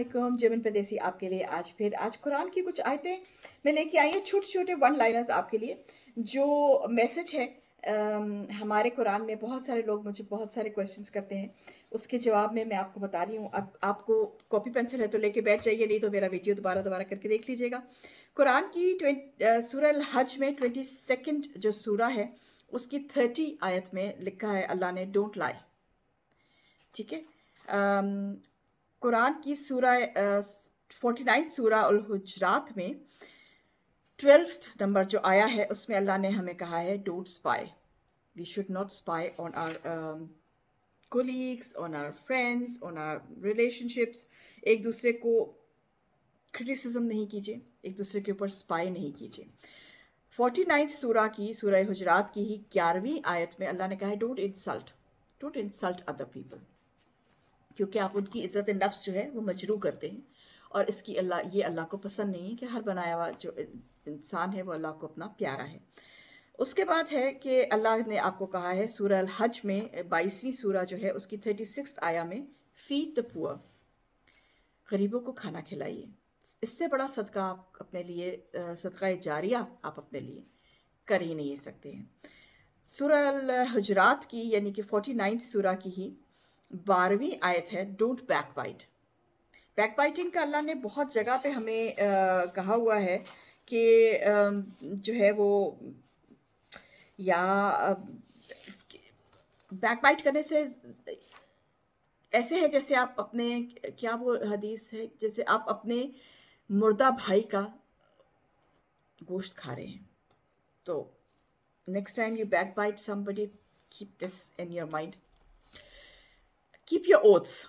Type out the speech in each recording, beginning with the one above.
वालेकुम। जेमिन परदेसी आपके लिए आज कुरान की कुछ आयतें मैं लेके आई हैं, छोटे-छोटे वन लाइनर्स आपके लिए। जो मैसेज है हमारे कुरान में बहुत सारे लोग मुझे बहुत सारे क्वेश्चंस करते हैं, उसके जवाब में मैं आपको बता रही हूँ। अब आपको कॉपी पेंसिल है तो लेके बैठ जाइए, नहीं तो मेरा वीडियो दोबारा करके देख लीजिएगा। कुरान की सूरह अल हज में 22nd जो सूरा है, उसकी 30 आयत में लिखा है अल्लाह ने डोंट लाई। ठीक है। कुरान की सूरा 49 सूरा अल हुजरात में 12th नंबर जो आया है, उसमें अल्लाह ने हमें कहा है don't spy. We should not spy on our colleagues, on our friends, on our relationships. एक दूसरे को क्रिटिसिज्म नहीं कीजिए, एक दूसरे के ऊपर स्पाई नहीं कीजिए। 49 सूरा की सूरह हुजरात की ही 11वीं आयत में अल्लाह ने कहा है डोंट इंसल्ट अदर पीपल, क्योंकि आप उनकी इज़्ज़त नफ्स जो है वो मजरू करते हैं, और इसकी ये अल्लाह को पसंद नहीं है कि हर बनाया हुआ जो इंसान है वो अल्लाह को अपना प्यारा है। उसके बाद है कि अल्लाह ने आपको कहा है सूरह अल हज में 22वीं सूरा जो है उसकी 36th आया में फीड द पुअर, गरीबों को खाना खिलाइए। इससे बड़ा सदका आप अपने लिए सदका जारिया आप अपने लिए कर ही नहीं सकते हैं। सूरह अल हुजरात की यानी कि 49th सूरा की ही 12वीं आयत है डोंट बैकबाइट। बैकबाइटिंग का अल्लाह ने बहुत जगह पे हमें कहा हुआ है कि जो है वो या बैकबाइट करने से ऐसे है जैसे आप अपने, क्या वो हदीस है, जैसे आप अपने मुर्दा भाई का गोश्त खा रहे हैं। तो next time you backbite somebody, keep this in your mind, keep your oaths.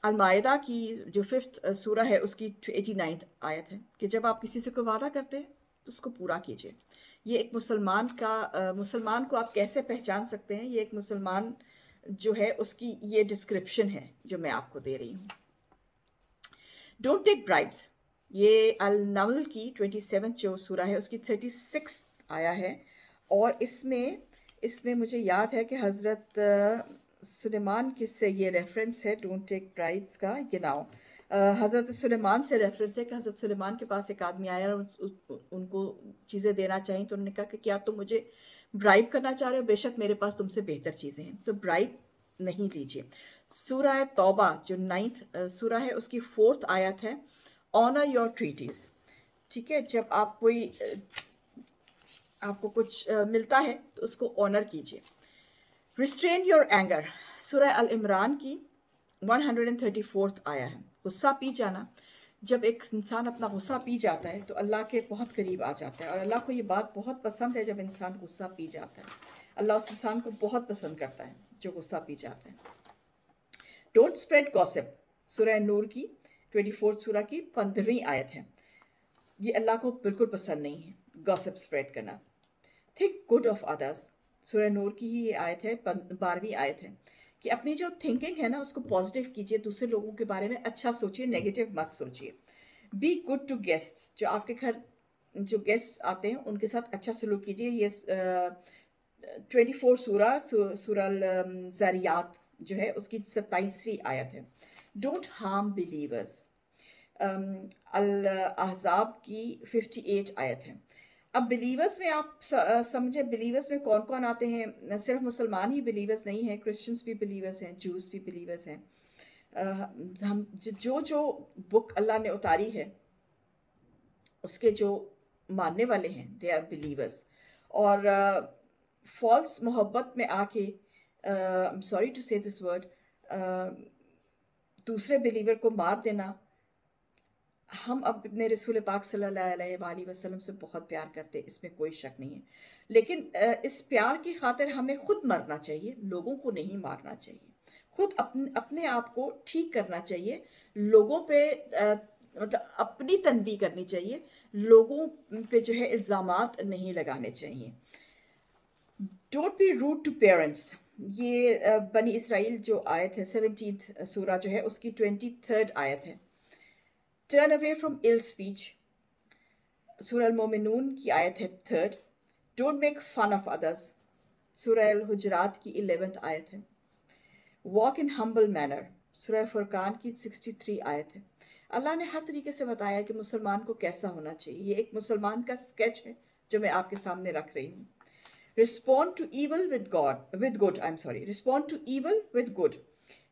Al-Maidah की जो 5th सूरा है उसकी 89th आयत है कि जब आप किसी से कोई वादा करते हैं तो उसको पूरा कीजिए। ये एक मुसलमान को आप कैसे पहचान सकते हैं, ये एक मुसलमान जो है उसकी ये डिस्क्रिप्शन है जो मैं आपको दे रही हूँ। डोंट टेक ब्राइब्स, ये अल-नमल की 27th जो सूरा है उसकी 36th आया है, और इसमें मुझे याद है कि हज़रत सुलेमान से ये रेफरेंस है डोंट टेक ब्राइब्स का। ये नाउ हज़रत सुलेमान से रेफरेंस है कि हज़रत सुलेमान के पास एक आदमी आया और उनको चीज़ें देना चाहिए, तो उन्होंने कहा कि क्या तुम मुझे ब्राइब करना चाह रहे हो? बेशक मेरे पास तुमसे बेहतर चीज़ें हैं, तो ब्राइब नहीं लीजिए। सूरह तौबा जो 9th सूरा है उसकी 4th आयत है ऑनर योर ट्रीटीज। ठीक है, जब आप कोई आपको कुछ मिलता है तो उसको ऑनर कीजिए। रिस्ट्रेन योर एंगर, सूरह अल इमरान की 134th आया है। गुस्सा पी जाना, जब एक इंसान अपना गुस्सा पी जाता है तो अल्लाह के बहुत करीब आ जाता है, और अल्लाह को ये बात बहुत पसंद है जब इंसान गुस्सा पी जाता है। अल्लाह उस इंसान को बहुत पसंद करता है जो गुस्सा पी जाता है। डोंट स्प्रेड गॉसिप, सूरह नूर की 24th सूरा की 15वीं आयत है। ये अल्लाह को बिल्कुल पसंद नहीं है गॉसिप स्प्रेड करना। थिंक गुड ऑफ अदर्स, सूरह नूर की ही ये आयत है, 12वीं आयत है कि अपनी जो थिंकिंग है ना उसको पॉजिटिव कीजिए, दूसरे लोगों के बारे में अच्छा सोचिए, नेगेटिव मत सोचिए। बी गुड टू गेस्ट्स, जो आपके घर जो गेस्ट्स आते हैं उनके साथ अच्छा सलूक कीजिए। ये 24 सूरह ज़ारियात जो है उसकी 27वीं आयत है। डोंट हार्म बिलीवर्स, अल अहज़ाब की 58 आयत है। अब बिलीवर्स में आप समझे, बिलीवर्स में कौन कौन आते हैं? सिर्फ मुसलमान ही बिलीवर्स नहीं हैं, क्रिश्चियंस भी बिलीवर्स हैं, जूस भी बिलीवर्स हैं। हम जो बुक अल्लाह ने उतारी है उसके जो मानने वाले हैं दे आर बिलीवर्स। और फॉल्स मोहब्बत में आके, आई एम सॉरी टू से दिस वर्ड, दूसरे बिलीवर को मार देना, हम अपने रसूल पाक सल्लल्लाहु अलैहि वसल्लम से बहुत प्यार करते हैं, इसमें कोई शक नहीं है, लेकिन इस प्यार की खातिर हमें खुद मरना चाहिए, लोगों को नहीं मारना चाहिए। खुद अपने आप को ठीक करना चाहिए, लोगों पे मतलब अपनी तनबीह करनी चाहिए, लोगों पे जो है इल्ज़ामात नहीं लगाने चाहिए। Don't be rude to parents, ये बनी इसराइल जो आयत है 17th सूरा जो है उसकी 23rd आयत है। Turn away from ill speech, सूरह अल मोमिनून की आयत है 3rd। Don't make fun of others, सूरह अल हुजरात की 11th आयत है। वॉक इन हम्बल मैनर, सूरह फुरकान की 63 आयत है। अल्लाह ने हर तरीके से बताया कि मुसलमान को कैसा होना चाहिए। ये एक मुसलमान का स्केच है जो मैं आपके सामने रख रही हूँ। Respond to evil with good. Respond to evil with good.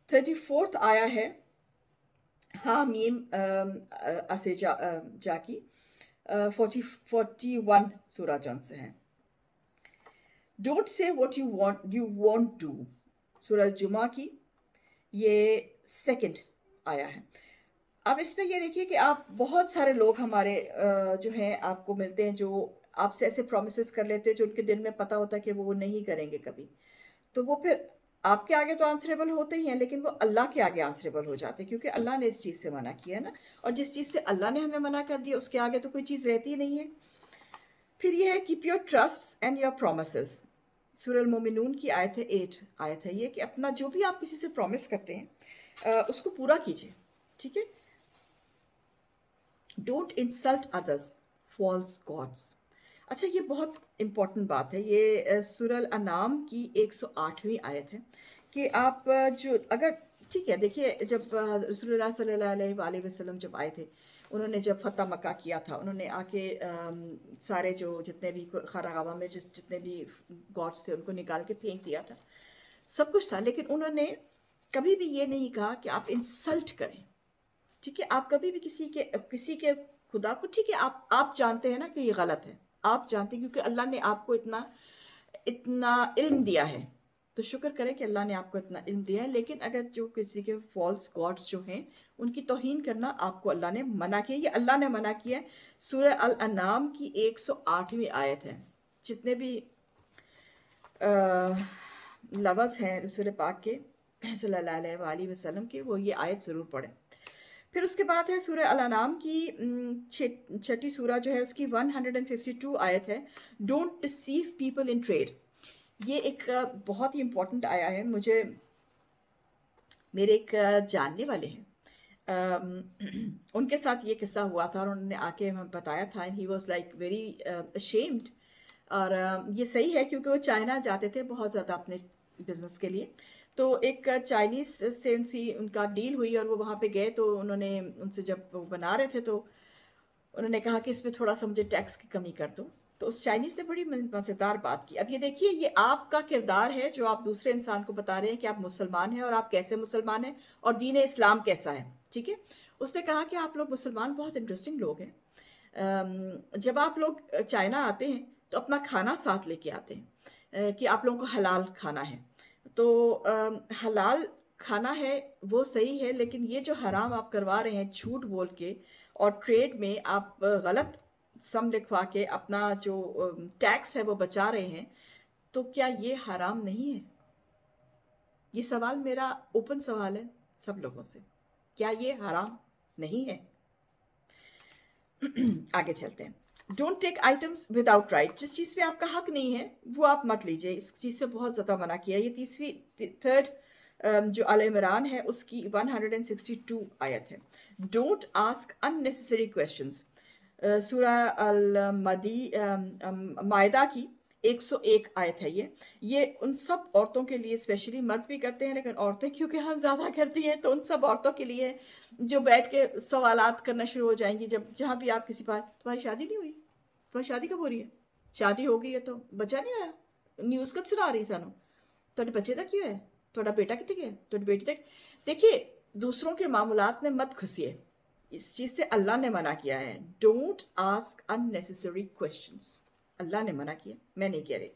34th आया है हामीम असे जाकी 41 सूरह जौन से हैं। Don't say what you won't do, सूरह जुमा की ये 2nd आया है। अब इसमें ये देखिए कि आप बहुत सारे लोग हमारे जो हैं आपको मिलते हैं जो आपसे ऐसे प्रोमिसेस कर लेते हैं जो उनके दिल में पता होता है कि वो नहीं करेंगे कभी, तो वो फिर आपके आगे तो आंसरेबल होते ही हैं, लेकिन वो अल्लाह के आगे आंसरेबल हो जाते हैं, क्योंकि अल्लाह ने इस चीज़ से मना किया है ना, और जिस चीज़ से अल्लाह ने हमें मना कर दिया उसके आगे तो कोई चीज़ रहती ही नहीं है। फिर ये है keep your trust and your promises, सूरह अल-मोमिनून की आयत है 8 आयत है ये, कि अपना जो भी आप किसी से प्रॉमिस करते हैं उसको पूरा कीजिए, ठीक है। Don't insult others false gods. अच्छा, ये बहुत इम्पॉर्टेंट बात है, ये सूरह अल-अनाम की 108वीं आयत है कि आप जो अगर ठीक है, देखिए जब रसूलुल्लाह सल्लल्लाहु अलैहि वसल्लम जब आए थे, उन्होंने जब फतह मक्का किया था, उन्होंने आके सारे जो जितने भी खारागावा में जितने भी गॉड्स थे उनको निकाल के फेंक दिया था, सब कुछ था, लेकिन उन्होंने कभी भी ये नहीं कहा कि आप इंसल्ट करें, ठीक है। आप कभी भी किसी के खुदा को, ठीक है, आप जानते हैं ना कि ये गलत है, आप जानते हैं, क्योंकि अल्लाह ने आपको इतना इल्म दिया है, तो शुक्र करें कि अल्लाह ने आपको इतना इल्म दिया है। लेकिन अगर जो किसी के फॉल्स गॉड्स जो हैं उनकी तौहीन करना आपको अल्लाह ने मना किया, ये अल्लाह ने मना किया है। सूरह अल-अनाम की 108वीं आयत है। जितने भी लफ्ज़ हैं रसूल पाक के सल्लल्लाहु अलैहि वसल्लम के, वो ये आयत ज़रूर पढ़ें। फिर उसके बाद है सूरह अल-अनाम की 6ठी सूरह जो है उसकी 152 आयत है, don't deceive people in trade. ये एक बहुत ही इम्पोर्टेंट आया है। मुझे मेरे एक जानने वाले हैं, उनके साथ ये किस्सा हुआ था और उन्होंने आके हमें बताया था, and he was like very ashamed. और ये सही है क्योंकि वो चाइना जाते थे बहुत ज़्यादा अपने बिजनेस के लिए, तो एक चाइनीज़ से उनका डील हुई और वो वहाँ पे गए, तो उन्होंने उनसे जब वो बना रहे थे तो उन्होंने कहा कि इसमें थोड़ा सा मुझे टैक्स की कमी कर दो, तो उस चाइनीज़ ने बड़ी मज़ेदार बात की। अब ये देखिए, ये आपका किरदार है जो आप दूसरे इंसान को बता रहे हैं कि आप मुसलमान हैं और आप कैसे मुसलमान हैं और दीन इस्लाम कैसा है, ठीक है। उसने कहा कि आप लोग मुसलमान बहुत इंटरेस्टिंग लोग हैं, जब आप लोग चाइना आते हैं तो अपना खाना साथ लेके आते हैं कि आप लोगों को हलाल खाना है, तो हलाल खाना है वो सही है, लेकिन ये जो हराम आप करवा रहे हैं झूठ बोल के और ट्रेड में आप गलत सम लिखवा के अपना जो टैक्स है वो बचा रहे हैं, तो क्या ये हराम नहीं है? ये सवाल मेरा ओपन सवाल है सब लोगों से, क्या ये हराम नहीं है? आगे चलते हैं। Don't take items without right, जिस चीज़ पे आपका हक नहीं है वो आप मत लीजिए, इस चीज़ से बहुत ज़्यादा मना किया। ये थर्ड जो अल इमरान है उसकी 162 आयत है। डोंट आस्क अननेसेसरी क्वेश्चंस, सूरह अल मायदा की 101 आयत है ये उन सब औरतों के लिए, स्पेशली मर्द भी करते हैं लेकिन औरतें क्योंकि हम ज़्यादा करती हैं तो उन सब औरतों के लिए है जो बैठ के सवालात करना शुरू हो जाएंगी। जहाँ भी आप किसी बार, तुम्हारी शादी नहीं हुई, तुम्हारी शादी कब हो रही है, शादी हो गई है तो बच्चा नहीं आया, न्यूज़ कब सुना रही सानू, ਤੁਹਾਡੇ बच्चे तक क्यों है, ਤੁਹਾਡਾ बेटा कितने गया, ਤੁਹਾਡੀ बेटी तक। देखिए, दूसरों के मामूलात में मत घुसिए, इस चीज़ से अल्लाह ने मना किया है। डोंट आस्क अननेसेसरी क्वेश्चंस, अल्लाह ने मना किया, मैं नहीं कह रही।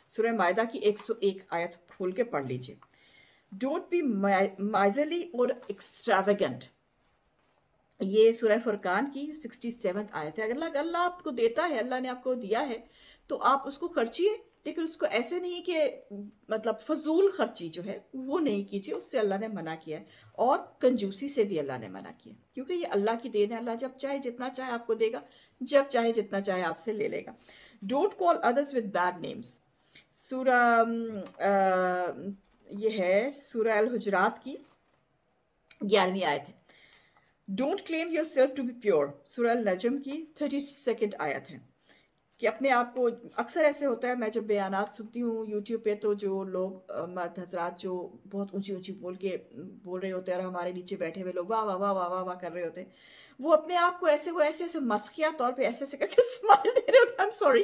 सूरह मायदा की 101 आयत खोल के पढ़ लीजिए। डोंट बी माइजरली और एक्स्ट्रावेगेंट, ये सूरह फुरकान की 67 आयत है। अगर अल्लाह आपको देता है, अल्लाह ने आपको दिया है तो आप उसको खर्चिए, लेकिन उसको ऐसे नहीं कि मतलब फजूल खर्ची जो है वो नहीं कीजिए, उससे अल्लाह ने मना किया है। और कंजूसी से भी अल्लाह ने मना किया, क्योंकि ये अल्लाह की देन है, अल्लाह जब चाहे जितना चाहे आपको देगा, जब चाहे जितना चाहे आपसे ले लेगा। Don't call others with bad names, ये है सूरह अल हुजरात की 11वीं आयत है। Don't claim yourself to be pure, सूरह अल नजम की 32nd आयत है। कि अपने आप को, अक्सर ऐसे होता है मैं जब बयानात सुनती हूँ यूट्यूब पे, तो जो लोग मर्द हजरात जो बहुत ऊंची ऊंची बोल रहे होते हैं और हमारे नीचे बैठे हुए लोग वाह वाह वाह वाह वाह वाह कर रहे होते हैं, वो अपने आप को ऐसे, वो ऐसे ऐसे मस्किया तौर पे ऐसे ऐसे करके स्माइल दे रहे होते हैं, आई एम सॉरी,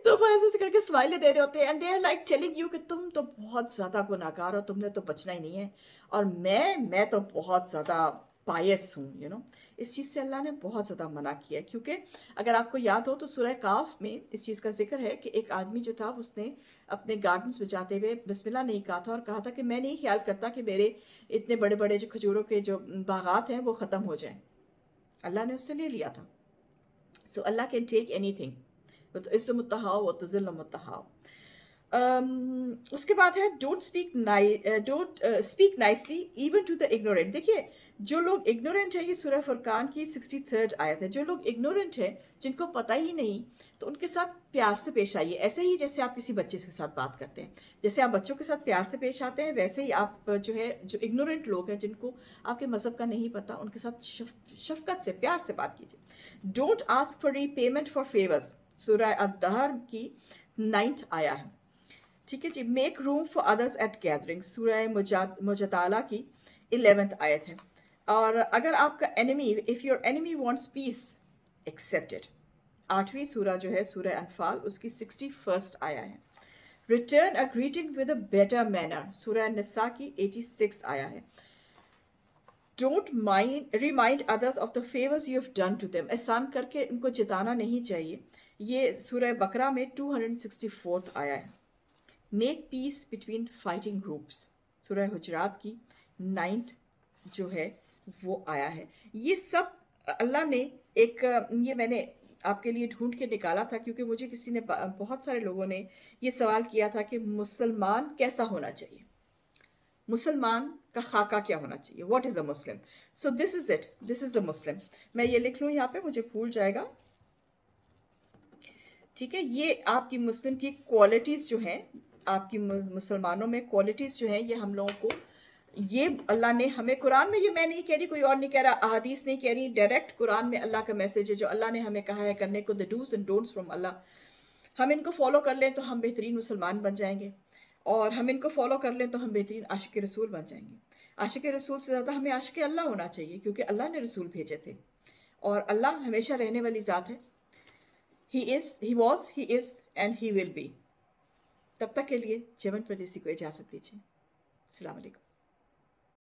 तो वो ऐसे ऐसे करके स्माइल दे रहे होते हैं, and they are like telling you कि तुम तो बहुत ज़्यादा गुनाहगार हो, तुमने तो बचना ही नहीं है, और मैं तो बहुत ज़्यादा पायस हूँ, यू नो। इस चीज़ से अल्लाह ने बहुत ज़्यादा मना किया है, क्योंकि अगर आपको याद हो तो सूरह काफ में इस चीज़ का जिक्र है कि एक आदमी जो था उसने अपने गार्डन्स बचाते हुए बिस्मिल्लाह नहीं कहा था, और कहा था कि मैं नहीं ख्याल करता कि मेरे इतने बड़े बड़े जो खजूरों के जो बागात हैं वो ख़त्म हो जाएं। अल्लाह ने उससे ले लिया था। So Allah can take anything. तो इससे मुत्तहाव व तज़िल्ल मुत्तहाव। उसके बाद है don't speak nicely even to the ignorant. देखिए, जो लोग इग्नोरेंट है, ये सूरह फुरकान की 63rd आयत है। जो लोग इग्नोरेंट है, जिनको पता ही नहीं, तो उनके साथ प्यार से पेश आइए, ऐसे ही जैसे आप किसी बच्चे के साथ बात करते हैं। जैसे आप बच्चों के साथ प्यार से पेश आते हैं, वैसे ही आप जो है, जो इग्नोरेंट लोग हैं, जिनको आपके मज़हब का नहीं पता, उनके साथ शफकत से, प्यार से बात कीजिए। Don't ask for repayment for favours, सूरह अद-दहर की 9th आया है। ठीक है जी। Make room for others at gathering, सूरह मुजादाला की 11th आयत है। और अगर आपका enemy, if your enemy wants peace, accept it, 8वीं सूरह जो है सूरह अनफाल, उसकी 61st आया है। Return a greeting with a better manner, सूरह निसा की 86th आया है। Don't remind others of the favours you have done to them, एहसान करके उनको जिताना नहीं चाहिए, ये सूरह बकरा में 264th आया है। Make peace between fighting groups, सूरह हुजरात की 9th जो है वो आया है। ये सब अल्लाह ने एक, ये मैंने आपके लिए ढूंढ के निकाला था, क्योंकि मुझे किसी ने, बहुत सारे लोगों ने ये सवाल किया था कि मुसलमान कैसा होना चाहिए, मुसलमान का खाका क्या होना चाहिए, what is a Muslim. So this is it, this is the Muslim. मैं ये लिख लूँ यहाँ पे, मुझे भूल जाएगा। ठीक है, ये आपकी मुस्लिम की क्वालिटीज़ जो हैं, आपकी मुसलमानों में क्वालिटीज़ जो हैं, ये हम लोगों को, ये अल्लाह ने हमें कुरान में, ये मैं नहीं कह रही, कोई और नहीं कह रहा, अहादीस नहीं कह रही, डायरेक्ट कुरान में अल्लाह का मैसेज है, जो अल्लाह ने हमें कहा है करने को, the dos and don'ts from अल्लाह। हम इनको फॉलो कर लें तो हम बेहतरीन मुसलमान बन जाएंगे, और हम इनको फॉलो कर लें तो हम बेहतरीन आशिक रसूल बन जाएंगे। आशिक रसूल से ज़्यादा हमें आशिक अल्लाह होना चाहिए, क्योंकि अल्लाह ने रसूल भेजे थे, और अल्लाह हमेशा रहने वाली ज़ात है। He is, he was, he is and he will be. तब तक के लिए चमन परदेसी को इजाज़त दीजिए। अस्सलाम वालेकुम।